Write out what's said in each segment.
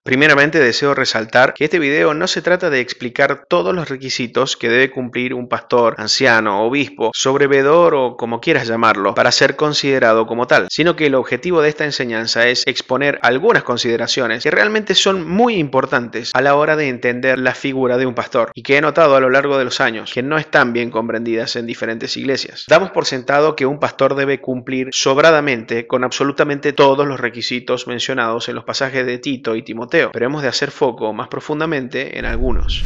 Primeramente deseo resaltar que este video no se trata de explicar todos los requisitos que debe cumplir un pastor, anciano, obispo, sobrevedor o como quieras llamarlo para ser considerado como tal, sino que el objetivo de esta enseñanza es exponer algunas consideraciones que realmente son muy importantes a la hora de entender la figura de un pastor y que he notado a lo largo de los años que no están bien comprendidas en diferentes iglesias. Damos por sentado que un pastor debe cumplir sobradamente con absolutamente todos los requisitos mencionados en los pasajes de Tito y Timoteo, pero hemos de hacer foco más profundamente en algunos.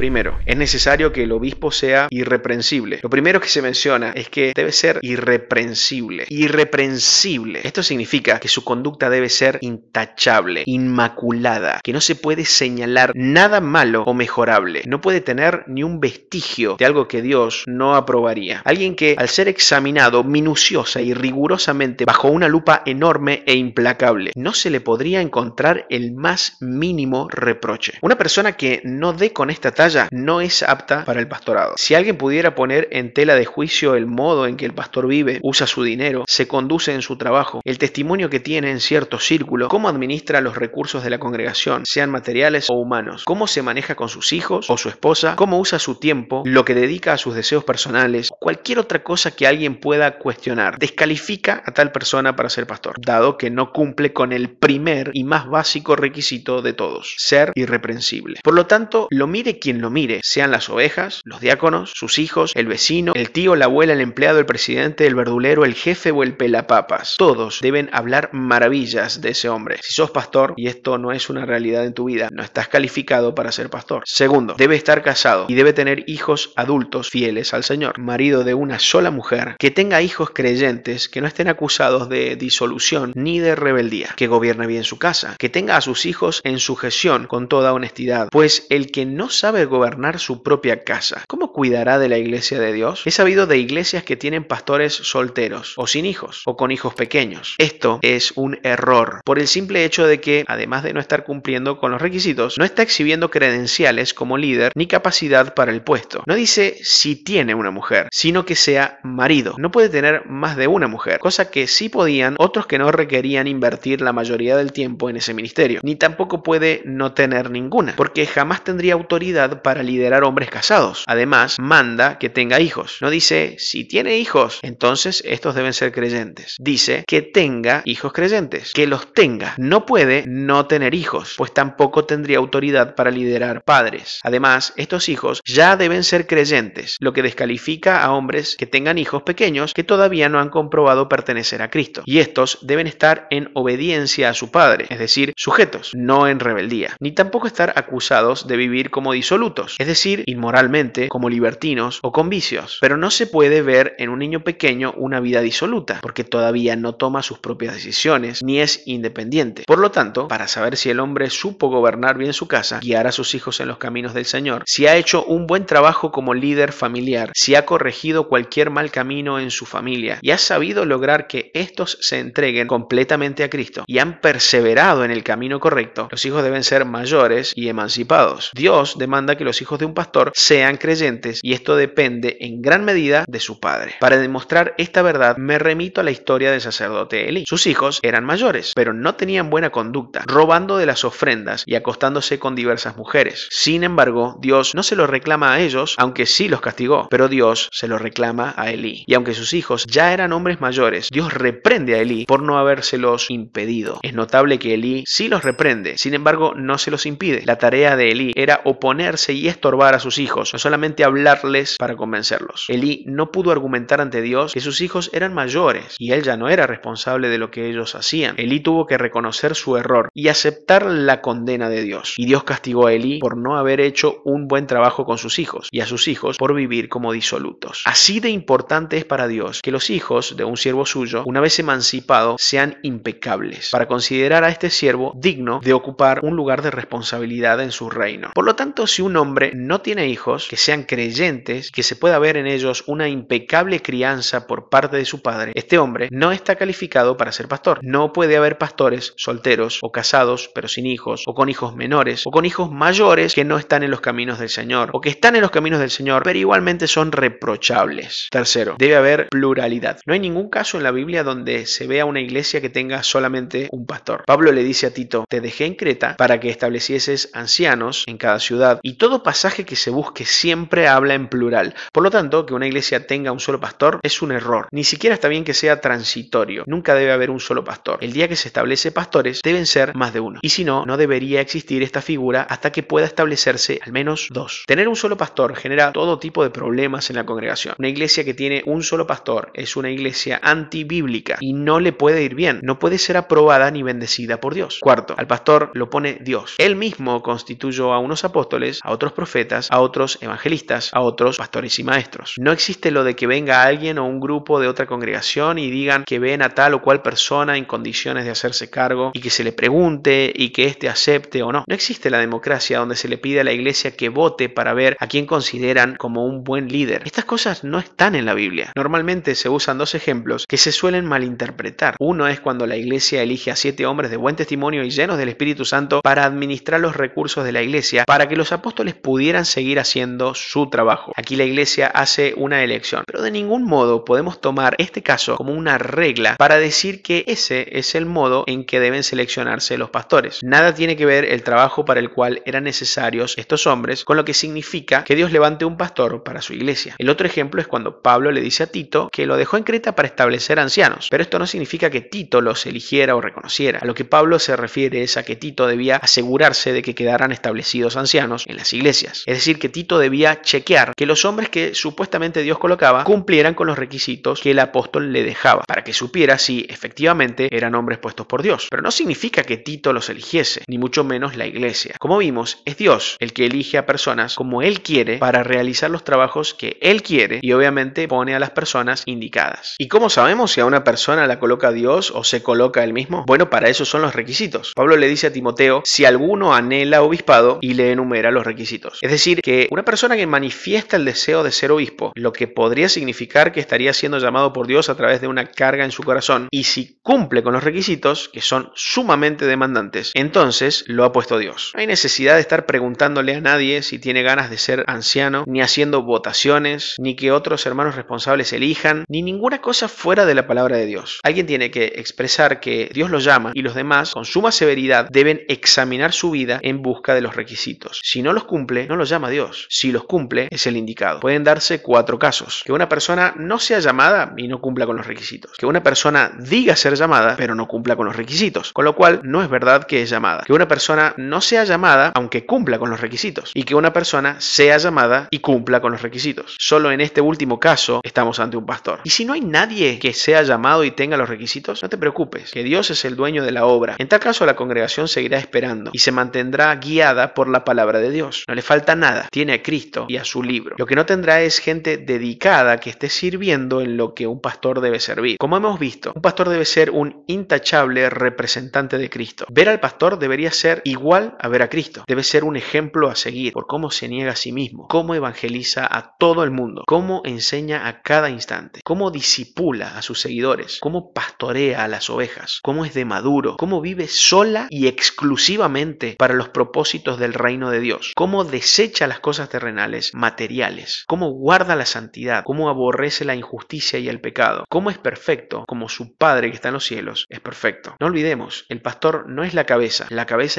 Primero, es necesario que el obispo sea irreprensible. Lo primero que se menciona es que debe ser irreprensible. Irreprensible. Esto significa que su conducta debe ser intachable, inmaculada, que no se puede señalar nada malo o mejorable. No puede tener ni un vestigio de algo que Dios no aprobaría. Alguien que, al ser examinado minuciosa y rigurosamente bajo una lupa enorme e implacable, no se le podría encontrar el más mínimo reproche. Una persona que no dé con esta talla no es apta para el pastorado. Si alguien pudiera poner en tela de juicio el modo en que el pastor vive, usa su dinero, se conduce en su trabajo, el testimonio que tiene en cierto círculo, cómo administra los recursos de la congregación, sean materiales o humanos, cómo se maneja con sus hijos o su esposa, cómo usa su tiempo, lo que dedica a sus deseos personales, cualquier otra cosa que alguien pueda cuestionar, descalifica a tal persona para ser pastor, dado que no cumple con el primer y más básico requisito de todos, ser irreprensible. Por lo tanto, lo mire quien lo mire, sean las ovejas, los diáconos, sus hijos, el vecino, el tío, la abuela, el empleado, el presidente, el verdulero, el jefe o el pelapapas. Todos deben hablar maravillas de ese hombre. Si sos pastor y esto no es una realidad en tu vida, no estás calificado para ser pastor. Segundo, debe estar casado y debe tener hijos adultos fieles al Señor. Marido de una sola mujer, que tenga hijos creyentes, que no estén acusados de disolución ni de rebeldía, que gobierne bien su casa, que tenga a sus hijos en sujeción con toda honestidad, pues el que no sabe gobernar su propia casa, ¿cómo cuidará de la iglesia de Dios? He sabido de iglesias que tienen pastores solteros, o sin hijos, o con hijos pequeños. Esto es un error, por el simple hecho de que, además de no estar cumpliendo con los requisitos, no está exhibiendo credenciales como líder ni capacidad para el puesto. No dice si tiene una mujer, sino que sea marido. No puede tener más de una mujer, cosa que sí podían otros que no requerían invertir la mayoría del tiempo en ese ministerio. Ni tampoco puede no tener ninguna, porque jamás tendría autoridad para liderar hombres casados. Además, manda que tenga hijos. No dice si tiene hijos, entonces estos deben ser creyentes. Dice que tenga hijos creyentes, que los tenga. No puede no tener hijos, pues tampoco tendría autoridad para liderar padres. Además, estos hijos ya deben ser creyentes, lo que descalifica a hombres que tengan hijos pequeños que todavía no han comprobado pertenecer a Cristo. Y estos deben estar en obediencia a su padre, es decir, sujetos, no en rebeldía, ni tampoco estar acusados de vivir como disolutos, es decir, inmoralmente, como libertinos o con vicios. Pero no se puede ver en un niño pequeño una vida disoluta, porque todavía no toma sus propias decisiones, ni es independiente. Por lo tanto, para saber si el hombre supo gobernar bien su casa, guiar a sus hijos en los caminos del Señor, si ha hecho un buen trabajo como líder familiar, si ha corregido cualquier mal camino en su familia, y ha sabido lograr que estos se entreguen completamente a Cristo, y han perseverado en el camino correcto, los hijos deben ser mayores y emancipados. Dios demanda que los hijos de un pastor sean creyentes y esto depende en gran medida de su padre. Para demostrar esta verdad me remito a la historia del sacerdote Elí. Sus hijos eran mayores, pero no tenían buena conducta, robando de las ofrendas y acostándose con diversas mujeres. Sin embargo, Dios no se lo reclama a ellos, aunque sí los castigó, pero Dios se lo reclama a Elí. Y aunque sus hijos ya eran hombres mayores, Dios reprende a Elí por no habérselos impedido. Es notable que Elí sí los reprende, sin embargo no se los impide. La tarea de Elí era oponerse y estorbar a sus hijos, no solamente hablarles para convencerlos. Elí no pudo argumentar ante Dios que sus hijos eran mayores y él ya no era responsable de lo que ellos hacían. Elí tuvo que reconocer su error y aceptar la condena de Dios. Y Dios castigó a Elí por no haber hecho un buen trabajo con sus hijos y a sus hijos por vivir como disolutos. Así de importante es para Dios que los hijos de un siervo suyo, una vez emancipados, sean impecables, para considerar a este siervo digno de ocupar un lugar de responsabilidad en su reino. Por lo tanto, si un un hombre no tiene hijos que sean creyentes, que se pueda ver en ellos una impecable crianza por parte de su padre, este hombre no está calificado para ser pastor. No puede haber pastores solteros o casados pero sin hijos, o con hijos menores, o con hijos mayores que no están en los caminos del Señor, o que están en los caminos del Señor pero igualmente son reprochables. Tercero, debe haber pluralidad. No hay ningún caso en la Biblia donde se vea una iglesia que tenga solamente un pastor. Pablo le dice a Tito: te dejé en Creta para que establecieses ancianos en cada ciudad, y todo pasaje que se busque siempre habla en plural. Por lo tanto, que una iglesia tenga un solo pastor es un error. Ni siquiera está bien que sea transitorio. Nunca debe haber un solo pastor. El día que se establece pastores, deben ser más de uno. Y si no, no debería existir esta figura hasta que pueda establecerse al menos dos. Tener un solo pastor genera todo tipo de problemas en la congregación. Una iglesia que tiene un solo pastor es una iglesia antibíblica y no le puede ir bien. No puede ser aprobada ni bendecida por Dios. Cuarto, al pastor lo pone Dios. Él mismo constituyó a unos apóstoles, a otros profetas, a otros evangelistas, a otros pastores y maestros. No existe lo de que venga alguien o un grupo de otra congregación y digan que ven a tal o cual persona en condiciones de hacerse cargo y que se le pregunte y que éste acepte o no. No existe la democracia donde se le pide a la iglesia que vote para ver a quién consideran como un buen líder. Estas cosas no están en la Biblia. Normalmente se usan dos ejemplos que se suelen malinterpretar. Uno es cuando la iglesia elige a 7 hombres de buen testimonio y llenos del Espíritu Santo para administrar los recursos de la iglesia para que los apóstoles pudieran seguir haciendo su trabajo. Aquí la iglesia hace una elección, pero de ningún modo podemos tomar este caso como una regla para decir que ese es el modo en que deben seleccionarse los pastores. Nada tiene que ver el trabajo para el cual eran necesarios estos hombres con lo que significa que Dios levante un pastor para su iglesia. El otro ejemplo es cuando Pablo le dice a Tito que lo dejó en Creta para establecer ancianos, pero esto no significa que Tito los eligiera o reconociera. A lo que Pablo se refiere es a que Tito debía asegurarse de que quedaran establecidos ancianos en las iglesias. Es decir, que Tito debía chequear que los hombres que supuestamente Dios colocaba cumplieran con los requisitos que el apóstol le dejaba, para que supiera si efectivamente eran hombres puestos por Dios. Pero no significa que Tito los eligiese, ni mucho menos la iglesia. Como vimos, es Dios el que elige a personas como Él quiere para realizar los trabajos que Él quiere y obviamente pone a las personas indicadas. ¿Y cómo sabemos si a una persona la coloca Dios o se coloca Él mismo? Bueno, para eso son los requisitos. Pablo le dice a Timoteo: si alguno anhela obispado, y le enumera los requisitos. Es decir, que una persona que manifiesta el deseo de ser obispo, lo que podría significar que estaría siendo llamado por Dios a través de una carga en su corazón, y si cumple con los requisitos, que son sumamente demandantes, entonces lo ha puesto Dios. No hay necesidad de estar preguntándole a nadie si tiene ganas de ser anciano, ni haciendo votaciones, ni que otros hermanos responsables elijan, ni ninguna cosa fuera de la palabra de Dios. Alguien tiene que expresar que Dios lo llama y los demás, con suma severidad, deben examinar su vida en busca de los requisitos. Si no los cumple, no los llama Dios. Si los cumple, es el indicado. Pueden darse 4 casos: que una persona no sea llamada y no cumpla con los requisitos; que una persona diga ser llamada pero no cumpla con los requisitos, con lo cual no es verdad que es llamada; que una persona no sea llamada aunque cumpla con los requisitos; y que una persona sea llamada y cumpla con los requisitos. Solo en este último caso estamos ante un pastor. Y si no hay nadie que sea llamado y tenga los requisitos, no te preocupes, que Dios es el dueño de la obra. En tal caso, la congregación seguirá esperando y se mantendrá guiada por la palabra de Dios. No le falta nada, tiene a Cristo y a su libro. Lo que no tendrá es gente dedicada que esté sirviendo en lo que un pastor debe servir. Como hemos visto, un pastor debe ser un intachable representante de Cristo. Ver al pastor debería ser igual a ver a Cristo. Debe ser un ejemplo a seguir por cómo se niega a sí mismo, cómo evangeliza a todo el mundo, cómo enseña a cada instante, cómo discipula a sus seguidores, cómo pastorea a las ovejas, cómo es de maduro, cómo vive sola y exclusivamente para los propósitos del reino de Dios, cómo desecha las cosas terrenales, materiales, cómo guarda la santidad, cómo aborrece la injusticia y el pecado, cómo es perfecto como su Padre que está en los cielos es perfecto. No olvidemos, el pastor no es la cabeza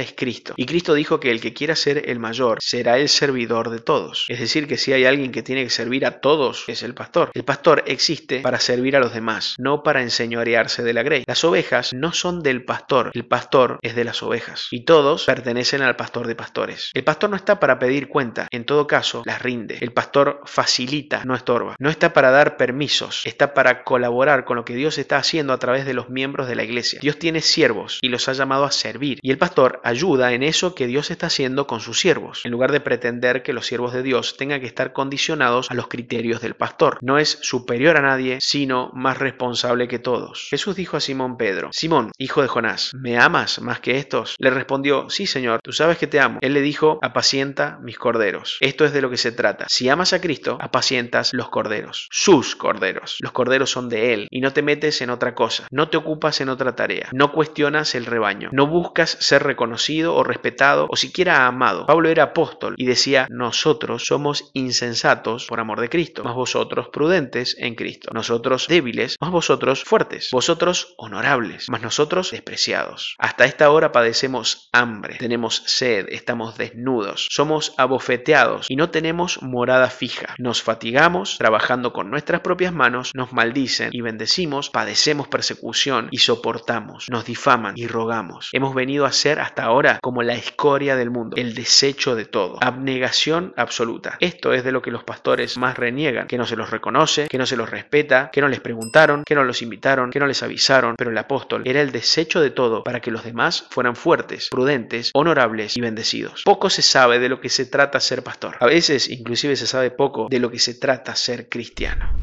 es Cristo. Y Cristo dijo que el que quiera ser el mayor será el servidor de todos. Es decir, que si hay alguien que tiene que servir a todos, es el pastor. El pastor existe para servir a los demás, no para enseñorearse de la grey. Las ovejas no son del pastor, el pastor es de las ovejas. Y todos pertenecen al pastor de pastores. El pastor no está para pedir cuenta, en todo caso, las rinde. El pastor facilita, no estorba. No está para dar permisos, está para colaborar con lo que Dios está haciendo a través de los miembros de la iglesia. Dios tiene siervos y los ha llamado a servir. Y el pastor ayuda en eso que Dios está haciendo con sus siervos, en lugar de pretender que los siervos de Dios tengan que estar condicionados a los criterios del pastor. No es superior a nadie, sino más responsable que todos. Jesús dijo a Simón Pedro: Simón, hijo de Jonás, ¿me amas más que estos? Le respondió: sí, Señor, tú sabes que te amo. Él le dijo: apacienta apacienta mis corderos. Esto es de lo que se trata. Si amas a Cristo, apacientas los corderos, sus corderos. Los corderos son de Él y no te metes en otra cosa, no te ocupas en otra tarea, no cuestionas el rebaño, no buscas ser reconocido o respetado o siquiera amado. Pablo era apóstol y decía: nosotros somos insensatos por amor de Cristo, mas vosotros prudentes en Cristo. Nosotros débiles, mas vosotros fuertes. Vosotros honorables, mas nosotros despreciados. Hasta esta hora padecemos hambre, tenemos sed, estamos desnudos, somos abofeteados y no tenemos morada fija. Nos fatigamos trabajando con nuestras propias manos, nos maldicen y bendecimos, padecemos persecución y soportamos, nos difaman y rogamos. Hemos venido a ser hasta ahora como la escoria del mundo, el desecho de todo, abnegación absoluta. Esto es de lo que los pastores más reniegan, que no se los reconoce, que no se los respeta, que no les preguntaron, que no los invitaron, que no les avisaron, pero el apóstol era el desecho de todo para que los demás fueran fuertes, prudentes, honorables y bendecidos. Poco se sabe de lo que se trata ser pastor. A veces inclusive se sabe poco de lo que se trata ser cristiano.